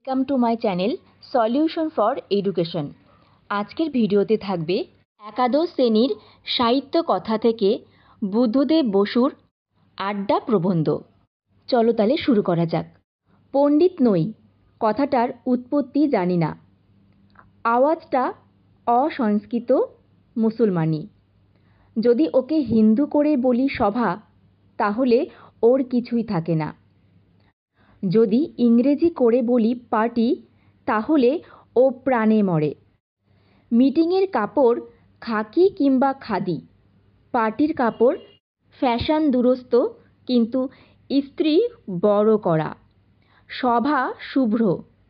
Welcome to my channel solution for education. আজকের ভিডিওতে থাকবে একাদশ শ্রেণীর সাহিত্য কথা থেকে বুদ্ধদেব বসুর আড্ডা প্রবন্ধ। চলো তাহলে শুরু করা যাক। পণ্ডিত নই কথাটার উৎপত্তি জানি না, আওয়াজটা অসংস্কৃত মুসলমানি। যদি ওকে হিন্দু করে বলি সভা, তাহলে ওর কিছুই থাকে না। যদি ইংরেজি করে বলি পার্টি, তাহলে ও প্রাণে মরে। মিটিংয়ের কাপড় খাকি কিংবা খাদি, পার্টির কাপড় ফ্যাশন দুরস্ত কিন্তু ইস্ত্রি বড় করা। সভা শুভ্র,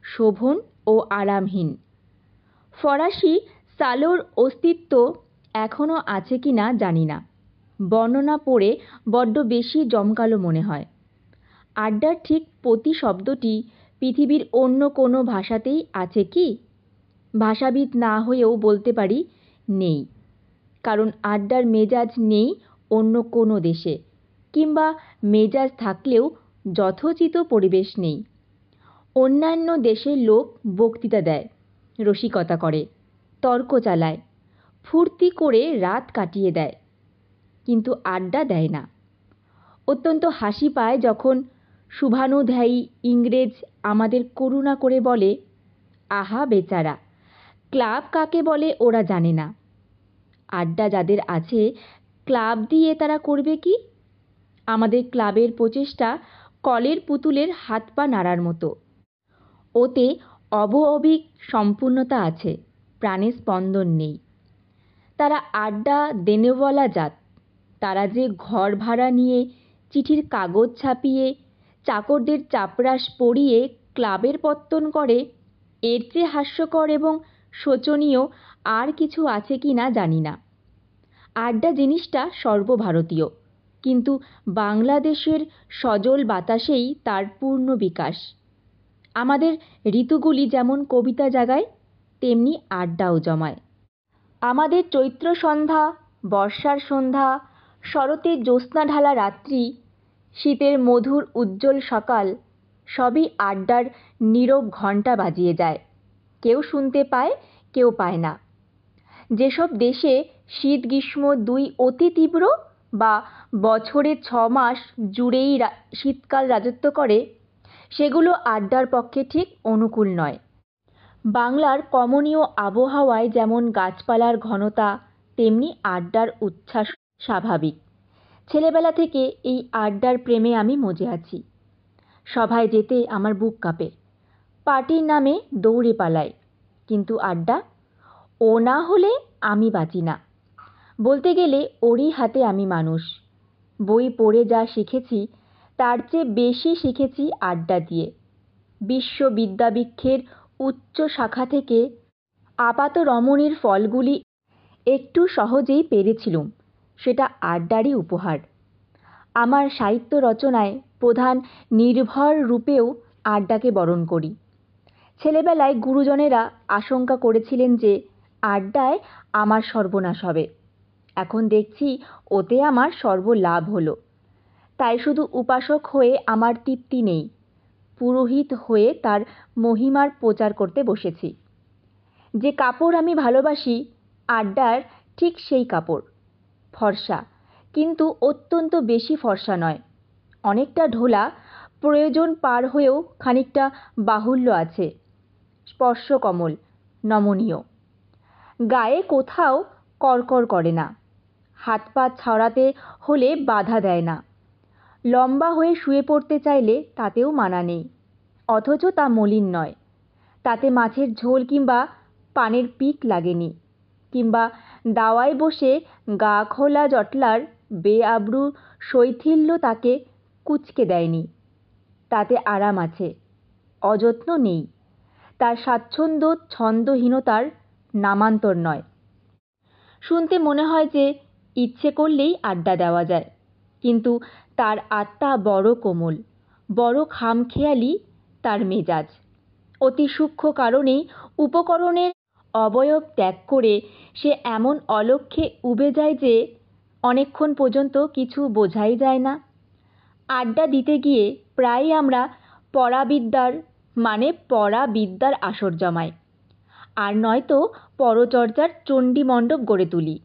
শোভন ও আরামহীন। ফরাসি সালোর অস্তিত্ব এখনও আছে কি না জানি না, বর্ণনা পড়ে বড্ড বেশি জমকালো মনে হয়। আড্ডার ঠিক প্রতি শব্দটি পৃথিবীর অন্য কোনো ভাষাতেই আছে কি? ভাষাবিদ না হয়েও বলতে পারি নেই, কারণ আড্ডার মেজাজ নেই অন্য কোনো দেশে, কিংবা মেজাজ থাকলেও যথোচিত পরিবেশ নেই। অন্যান্য দেশের লোক বক্তৃতা দেয়, রসিকতা করে, তর্ক চালায়, ফুর্তি করে রাত কাটিয়ে দেয়, কিন্তু আড্ডা দেয় না। অত্যন্ত হাসি পায় যখন শুভানুধ্যায়ী ইংরেজ আমাদের করুণা করে বলে, আহা বেচারা, ক্লাব কাকে বলে ওরা জানে না। আড্ডা যাদের আছে, ক্লাব দিয়ে তারা করবে কি? আমাদের ক্লাবের প্রচেষ্টা কলের পুতুলের হাত পা নাড়ার মতো। ওতে অবয়বিক সম্পূর্ণতা আছে, প্রাণে স্পন্দন নেই। তারা আড্ডা দেনেওয়ালা জাত। তারা যে ঘর ভাড়া নিয়ে চিঠির কাগজ ছাপিয়ে চাকরদের চাপরাশ পরিয়ে ক্লাবের পত্তন করে, এর চেয়ে হাস্যকর এবং শোচনীয় আর কিছু আছে কি না জানি না। আড্ডা জিনিসটা সর্বভারতীয়, কিন্তু বাংলাদেশের সজল বাতাসেই তার পূর্ণ বিকাশ। আমাদের ঋতুগুলি যেমন কবিতা জাগায়, তেমনি আড্ডাও জমায়। আমাদের চৈত্র সন্ধ্যা, বর্ষার সন্ধ্যা, শরতের জ্যোৎস্না ঢালা রাত্রি, শীতের মধুর উজ্জ্বল সকাল, সবই আড্ডার নীরব ঘণ্টা বাজিয়ে যায়। কেউ শুনতে পায়, কেউ পায় না। যেসব দেশে শীত গ্রীষ্ম দুই অতি তীব্র, বা বছরে 6 মাস জুড়েই শীতকাল রাজত্ব করে, সেগুলো আড্ডার পক্ষে ঠিক অনুকূল নয়। বাংলার কমনীয় আবহাওয়ায় যেমন গাছপালার ঘনতা, তেমনি আড্ডার উচ্ছ্বাস স্বাভাবিক। ছেলেবেলা থেকে এই আড্ডার প্রেমে আমি মজে আছি। সভায় যেতে আমার বুক কাঁপে, পার্টির নামে দৌড়ে পালাই, কিন্তু আড্ডা, ও না হলে আমি বাঁচি না। বলতে গেলে ওরই হাতে আমি মানুষ। বই পড়ে যা শিখেছি, তার চেয়ে বেশি শিখেছি আড্ডা দিয়ে। বিশ্ববিদ্যাবৃক্ষের উচ্চ শাখা থেকে আপাত রমণীর ফলগুলি একটু সহজেই পেরেছিলুম, সেটা আড্ডারই উপহার। আমার সাহিত্য রচনায় প্রধান নির্ভর রূপেও আড্ডাকে বরণ করি। ছেলেবেলায় গুরুজনেরা আশঙ্কা করেছিলেন যে আড্ডায় আমার সর্বনাশ হবে। এখন দেখছি ওতে আমার সর্বলাভ হলো। তাই শুধু উপাসক হয়ে আমার তৃপ্তি নেই, পুরোহিত হয়ে তার মহিমার প্রচার করতে বসেছি। যে কাপড় আমি ভালোবাসি, আড্ডার ঠিক সেই কাপড়। ফর্সা, কিন্তু অত্যন্ত বেশি ফর্সা নয়, অনেকটা ঢোলা, প্রয়োজন পার হয়েও খানিকটা বাহুল্য আছে, স্পর্শ কমল, নমনীয়। গায়ে কোথাও কড়কড় করে না, হাত পা ছড়াতে হলে বাধা দেয় না। লম্বা হয়ে শুয়ে পড়তে চাইলে তাতেও মানা নেই, অথচ তা মলিন নয়। তাতে মাছের ঝোল কিংবা পানের পিক লাগেনি, কিংবা দাওয়ায় বসে গা খোলা জটলার বেআব্রু শৈথিল্য তাকে কুঁচকে দেয়নি। তাতে আরাম আছে, অযত্ন নেই। তার স্বাচ্ছন্দ্য ছন্দহীনতার নামান্তর নয়। শুনতে মনে হয় যে ইচ্ছে করলেই আড্ডা দেওয়া যায়, কিন্তু তার আত্মা বড় কোমল, বড় খামখেয়ালি তার মেজাজ। অতি সূক্ষ্ম কারণেই উপকরণের অবয়ব ত্যাগ করে সে এমন অলক্ষ্যে উবে যায় যে অনেকক্ষণ পর্যন্ত কিছু বোঝাই যায় না। আড্ডা দিতে গিয়ে প্রায়ই আমরা পরাবিদ্যার মানে পড়া বিদ্যার আসর জমায়, আর নয়তো পরচর্চার চণ্ডীমণ্ডপ গড়ে তুলি।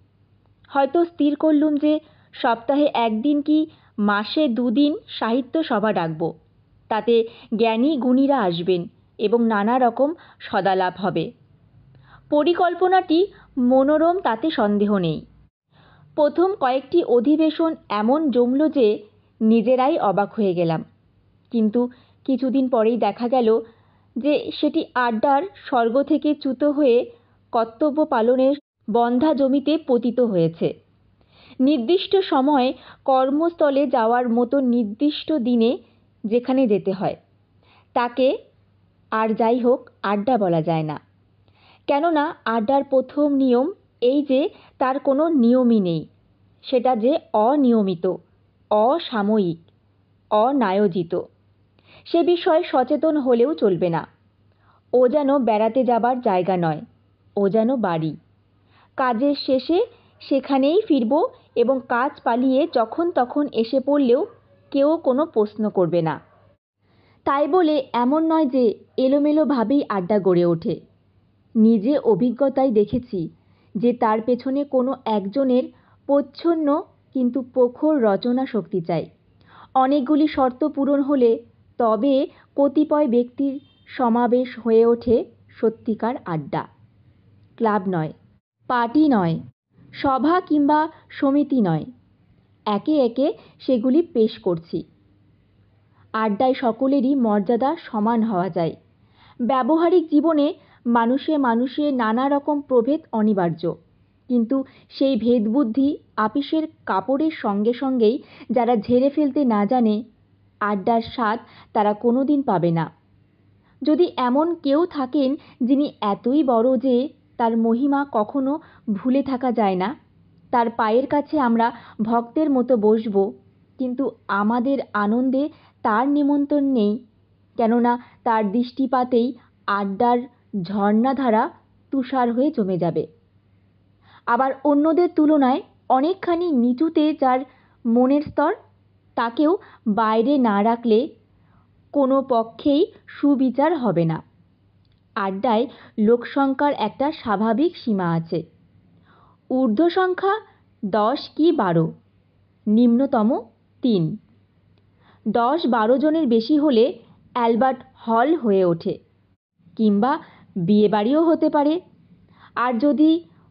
হয়তো স্থির করলুম যে সপ্তাহে 1 দিন কি মাসে 2 দিন সাহিত্য সভা ডাকব। তাতে জ্ঞানী গুণীরা আসবেন এবং নানা রকম সদালাপ হবে। পরিকল্পনাটি মনোরম, তাতে সন্দেহ নেই। প্রথম কয়েকটি অধিবেশন এমন জমল যে নিজেরাই অবাক হয়ে গেলাম। কিন্তু কিছুদিন পরেই দেখা গেল যে সেটি আড্ডার স্বর্গ থেকে চ্যুত হয়ে কর্তব্য পালনের বন্ধা জমিতে পতিত হয়েছে। নির্দিষ্ট সময়ে কর্মস্থলে যাওয়ার মতো নির্দিষ্ট দিনে যেখানে যেতে হয় তাকে আর যাই হোক আড্ডা বলা যায় না। কেননা আড্ডার প্রথম নিয়ম এই যে তার কোনো নিয়মই নেই, সেটা যে অনিয়মিত, অসাময়িক, অনায়োজিত। সে বিষয়ে সচেতন হলেও চলবে না। ও যেন বেড়াতে যাবার জায়গা নয়, ও যেন বাড়ি। কাজের শেষে সেখানেই ফিরব এবং কাজ পালিয়ে যখন তখন এসে পড়লেও কেউ কোনো প্রশ্ন করবে না। তাই বলে এমন নয় যে এলোমেলোভাবেই আড্ডা গড়ে ওঠে। নিজে অভিজ্ঞতায় দেখেছি যে তার পেছনে কোনো একজনের প্রচ্ছন্ন কিন্তু প্রখর রচনা শক্তি চাই। অনেকগুলি শর্ত পূরণ হলে তবে কতিপয় ব্যক্তির সমাবেশ হয়ে ওঠে সত্যিকার আড্ডা। ক্লাব নয়, পার্টি নয়, সভা কিংবা সমিতি নয়। একে একে সেগুলি পেশ করছি। আড্ডায় সকলেরই মর্যাদা সমান হওয়া যায়। ব্যবহারিক জীবনে মানুষে মানুষে নানা রকম প্রভেদ অনিবার্য, কিন্তু সেই ভেদবুদ্ধি আপিসের কাপড়ের সঙ্গে সঙ্গেই যারা ঝেড়ে ফেলতে না জানে, আড্ডার স্বাদ তারা কোনো দিন পাবে না। যদি এমন কেউ থাকেন যিনি এতই বড় যে তার মহিমা কখনো ভুলে থাকা যায় না, তার পায়ের কাছে আমরা ভক্তের মতো বসব, কিন্তু আমাদের আনন্দে তার নিমন্ত্রণ নেই, কেননা তার দৃষ্টিপাতেই আড্ডার ঝর্ণাধারা তুষার হয়ে জমে যাবে। আবার অন্যদের তুলনায় অনেকখানি নিচুতে যার মনের স্তর, তাকেও বাইরে না রাখলে কোনো পক্ষেই সুবিচার হবে না। আড্ডায় লোকসংখ্যার একটা স্বাভাবিক সীমা আছে। ঊর্ধ্ব সংখ্যা 10 কি 12, নিম্নতম 3। 10-12 জনের বেশি হলে অ্যালবার্ট হল হয়ে ওঠে, কিংবা বিয়েবাড়িও হতে পারে। আর যদি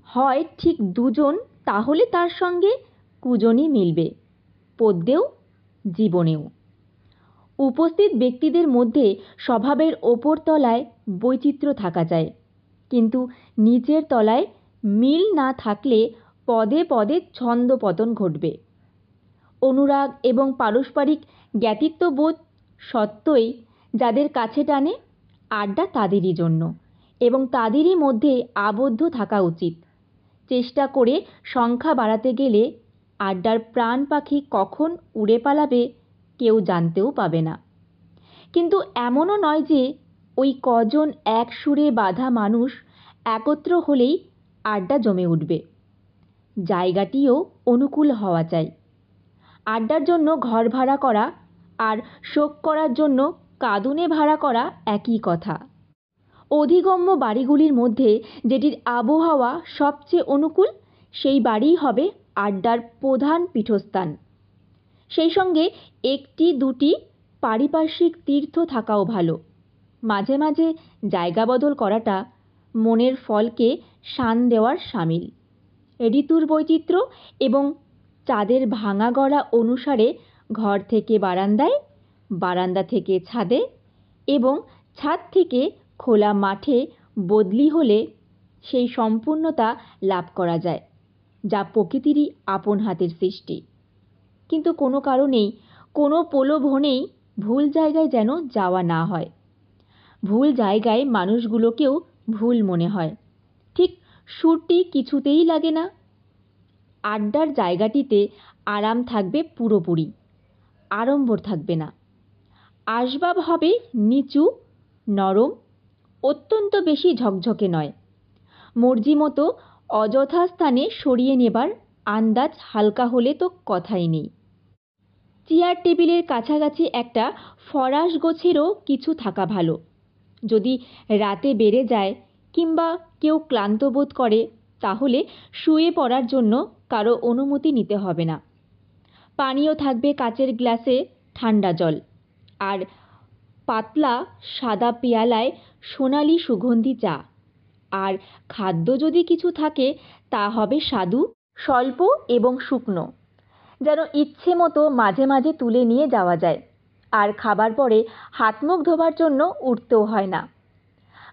হয় ঠিক 2 জন, তাহলে তার সঙ্গে কুজনই মিলবে, পদ্যেও জীবনেও। উপস্থিত ব্যক্তিদের মধ্যে স্বভাবের ওপর তলায় বৈচিত্র্য থাকা যায়, কিন্তু নিচের তলায় মিল না থাকলে পদে পদে ছন্দপতন ঘটবে। অনুরাগ এবং পারস্পরিক জ্ঞাতিত্ববোধ সত্ত্বই যাদের কাছে টানে, আড্ডা তাদেরই জন্য এবং তাদেরই মধ্যে আবদ্ধ থাকা উচিত। চেষ্টা করে সংখ্যা বাড়াতে গেলে আড্ডার প্রাণ পাখি কখন উড়ে পালাবে কেউ জানতেও পাবে না। কিন্তু এমনও নয় যে ওই কজন এক সুরে বাঁধা মানুষ একত্র হলেই আড্ডা জমে উঠবে। জায়গাটিও অনুকূল হওয়া চাই। আড্ডার জন্য ঘর ভাড়া করা আর শোক করার জন্য কাঁদুনে ভাড়া করা একই কথা। অধিগম্য বাড়িগুলির মধ্যে যেটির আবহাওয়া সবচেয়ে অনুকূল, সেই বাড়িই হবে আড্ডার প্রধান পীঠস্থান। সেই সঙ্গে 1-2টি পারিপার্শ্বিক তীর্থ থাকাও ভালো। মাঝে মাঝে জায়গা বদল করাটা মনের ফলকে শান দেওয়ার সামিল। ঋতুর বৈচিত্র্য এবং চাঁদের ভাঙা গড়া অনুসারে ঘর থেকে বারান্দায়, বারান্দা থেকে ছাদে এবং ছাদ থেকে খোলা মাঠে বদলি হলে সেই সম্পূর্ণতা লাভ করা যায়, যা প্রকৃতিরই আপন হাতের সৃষ্টি। কিন্তু কোনো কারণেই, কোনো প্রলোভনেই ভুল জায়গায় যেন যাওয়া না হয়। ভুল জায়গায় মানুষগুলোকেও ভুল মনে হয়, ঠিক সুরটি কিছুতেই লাগে না। আড্ডার জায়গাটিতে আরাম থাকবে পুরোপুরি, আড়ম্বর থাকবে না। আসবাব হবে নিচু, নরম, অত্যন্ত বেশি ঝকঝকে নয়। মর্জি মতো অযথা স্থানে সরিয়ে নেবার আন্দাজ হালকা হলে তো কথাই নেই। চেয়ার টেবিলের কাছাকাছি একটা ফরাশ গোছেরও কিছু থাকা ভালো। যদি রাতে বেড়ে যায় কিংবা কেউ ক্লান্ত বোধ করে তাহলে শুয়ে পড়ার জন্য কারো অনুমতি নিতে হবে না। পানীয় থাকবে কাচের গ্লাসে ঠান্ডা জল, আর পাতলা সাদা পেয়ালায় সোনালি সুগন্ধি চা। আর খাদ্য যদি কিছু থাকে তা হবে স্বাদু, স্বল্প এবং শুকনো, যেন ইচ্ছে মতো মাঝে মাঝে তুলে নিয়ে যাওয়া যায়। আর খাবার পরে হাত মুখ ধোবার জন্য উঠতেও হয় না।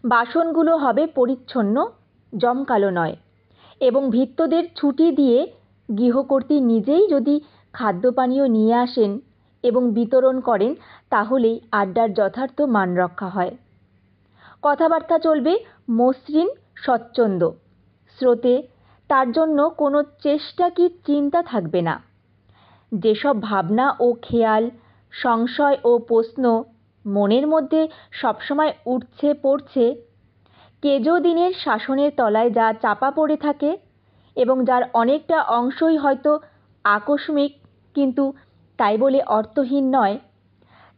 বাসনগুলো হবে পরিচ্ছন্ন, জমকালো নয়, এবং ভৃত্যদের ছুটি দিয়ে গৃহকর্ত্রী নিজেই যদি খাদ্য পানীয় নিয়ে আসেন এবং বিতরণ করেন তাহলেই আড্ডার যথার্থ মান রক্ষা হয়। কথাবার্তা চলবে মসৃণ স্বচ্ছন্দ স্রোতে, তার জন্য কোনো চেষ্টা কি চিন্তা থাকবে না। যেসব ভাবনা ও খেয়াল, সংশয় ও প্রশ্ন মনের মধ্যে সবসময় উঠছে পড়ছে, কেজো দিনের শাসনের তলায় যা চাপা পড়ে থাকে এবং যার অনেকটা অংশই হয়তো আকস্মিক কিন্তু তাই বলে অর্থহীন নয়,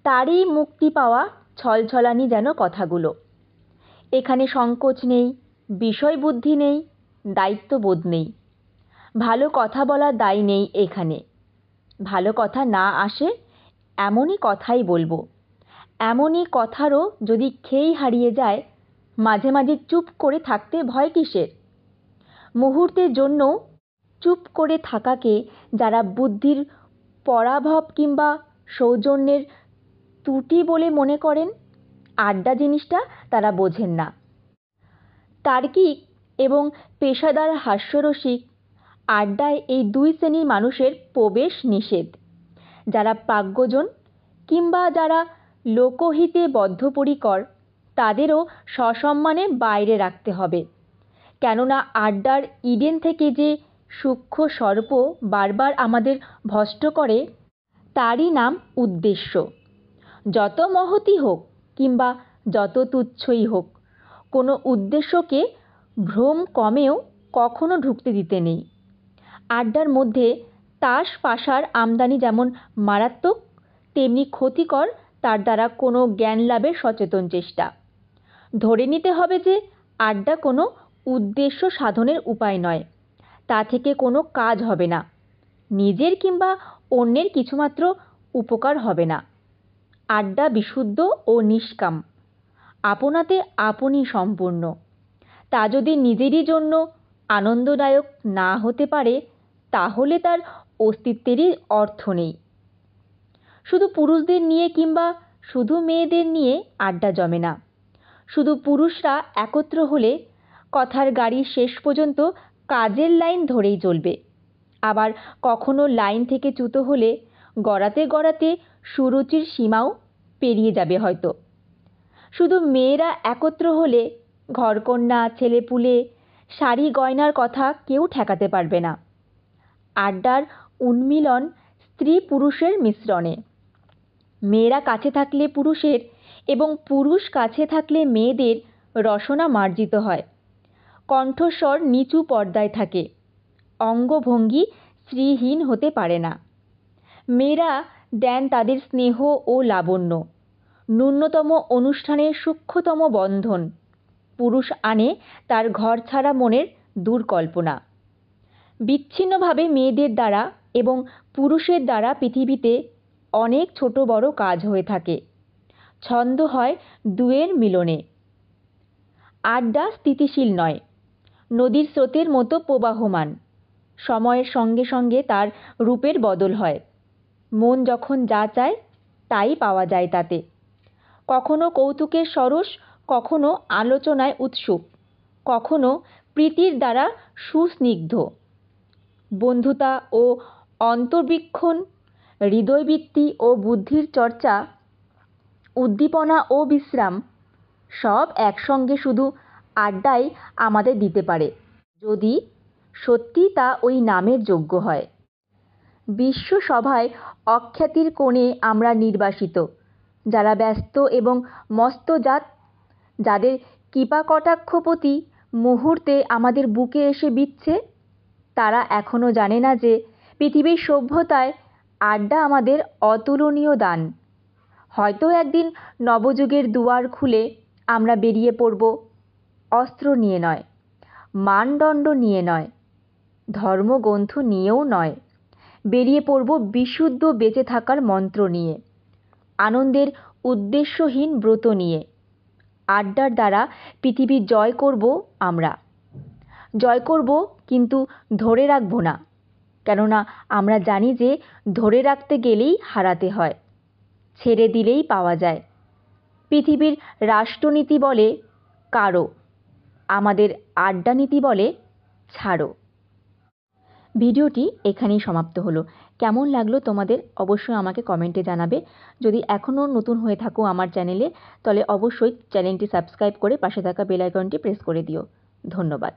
তারই মুক্তি পাওয়া ছলছলানি যেন কথাগুলো। এখানে সংকোচ নেই, বিষয়বুদ্ধি নেই, দায়িত্ববোধ নেই। ভালো কথা বলার দায় নেই এখানে। ভালো কথা না আসে এমনই কথাই বলবো। এমনই কথারও যদি খেই হারিয়ে যায়, মাঝে মাঝে চুপ করে থাকতে ভয় কিসের? মুহূর্তের জন্য চুপ করে থাকাকে যারা বুদ্ধির পরাভব কিংবা সৌজন্যের ত্রুটি বলে মনে করেন, আড্ডা জিনিসটা তারা বোঝেন না। তার্কিক এবং পেশাদার হাস্যরসিক আড্ডায় এই দুই শ্রেণীর মানুষের প্রবেশ নিষেধ। যারা প্রাজ্ঞজন কিংবা যারা লোকহিতে বদ্ধপরিকর তাদেরও সসম্মানে বাইরে রাখতে হবে। কেননা আড্ডার ইডেন থেকে যে সূক্ষ্ম সর্প বারবার আমাদের ভ্রষ্ট করে তারই নাম উদ্দেশ্য। যত মহৎই হোক কিংবা যত তুচ্ছই হোক, কোনো উদ্দেশ্যকে ভ্রম কমেও কখনো ঢুকতে দিতে নেই। আড্ডার মধ্যে তাস পাশার আমদানি যেমন মারাত্মক তেমনি ক্ষতিকর তার দ্বারা কোনো জ্ঞান লাভের সচেতন চেষ্টা। ধরে নিতে হবে যে আড্ডা কোনো উদ্দেশ্য সাধনের উপায় নয়, তা থেকে কোনো কাজ হবে না, নিজের কিংবা অন্যের কিছুমাত্র উপকার হবে না। আড্ডা বিশুদ্ধ ও নিষ্কাম, আপনাতে আপনি সম্পূর্ণ। তা যদি নিজেরই জন্য আনন্দদায়ক না হতে পারে তাহলে তার অস্তিত্বেরই অর্থ নেই। শুধু পুরুষদের নিয়ে কিংবা শুধু মেয়েদের নিয়ে আড্ডা জমে না। শুধু পুরুষরা একত্র হলে কথার গাড়ি শেষ পর্যন্ত কাজের লাইন ধরেই চলবে। আবার কখনো লাইন থেকে চ্যুত হলে গড়াতে গড়াতে সুরুচির সীমাও পেরিয়ে যাবে হয়তো। শুধু মেয়েরা একত্র হলে ঘরকন্যা, ছেলেপুলে, শাড়ি গয়নার কথা কেউ ঠেকাতে পারবে না। আড্ডার উন্মিলন স্ত্রী পুরুষের মিশ্রণে। মেয়েরা কাছে থাকলে পুরুষের এবং পুরুষ কাছে থাকলে মেয়েদের রসনা মার্জিত হয়। কণ্ঠস্বর নিচু পর্দায় থাকে, অঙ্গভঙ্গি শ্রীহীন হতে পারে না। মেয়েরা দেন তাদের স্নেহ ও লাবণ্য, ন্যূনতম অনুষ্ঠানের সূক্ষ্মতম বন্ধন। পুরুষ আনে তার ঘর ছাড়া মনের দুর্কল্পনা। বিচ্ছিন্নভাবে মেয়েদের দ্বারা এবং পুরুষের দ্বারা পৃথিবীতে অনেক ছোট বড় কাজ হয়ে থাকে। ছন্দ হয় দুয়ের মিলনে। আড্ডা স্থিতিশীল নয়, নদীর স্রোতের মতো প্রবাহমান। সময়ের সঙ্গে সঙ্গে তার রূপের বদল হয়। মন যখন যা চায় তাই পাওয়া যায় তাতে। কখনো কৌতুকের সরস, কখনো আলোচনায় উৎসুক, কখনো প্রীতির দ্বারা সুস্নিগ্ধ। বন্ধুতা ও অন্তর্বীক্ষণ, হৃদয়বৃত্তি ও বুদ্ধির চর্চা, উদ্দীপনা ও বিশ্রাম সব একসঙ্গে শুধু আড্ডাই আমাদের দিতে পারে, যদি সত্যি তা ওই নামের যোগ্য হয়। বিশ্বসভায় অখ্যাতির কোণে আমরা নির্বাসিত, যারা ব্যস্ত এবং মস্তজাত, যাদের কৃপাকটাক্ষ প্রতি মুহূর্তে আমাদের বুকে এসে বিচ্ছে, তারা এখনও জানে না যে পৃথিবীর সভ্যতায় আড্ডা আমাদের অতুলনীয় দান। হয়তো একদিন নবযুগের দুয়ার খুলে আমরা বেরিয়ে পড়ব অস্ত্র নিয়ে নয়, মানদণ্ড নিয়ে নয়, ধর্মগ্রন্থ নিয়েও নয়, বেরিয়ে পড়ব বিশুদ্ধ বেঁচে থাকার মন্ত্র নিয়ে, আনন্দের উদ্দেশ্যহীন ব্রত নিয়ে। আড্ডার দ্বারা পৃথিবী জয় করব আমরা। জয় করব, কিন্তু ধরে রাখব না, কেননা আমরা জানি যে ধরে রাখতে গেলেই হারাতে হয়, ছেড়ে দিলেই পাওয়া যায়। পৃথিবীর রাষ্ট্রনীতি বলে কারো, আমাদের আড্ডা নীতি বলে ছাড়ো। ভিডিওটি এখানেই সমাপ্ত হলো। কেমন লাগলো তোমাদের অবশ্যই আমাকে কমেন্টে জানাবে। যদি এখনও নতুন হয়ে থাকো আমার চ্যানেলে, তাহলে অবশ্যই চ্যানেলটি সাবস্ক্রাইব করে পাশে থাকা বেল আইকনটি প্রেস করে দিও। ধন্যবাদ।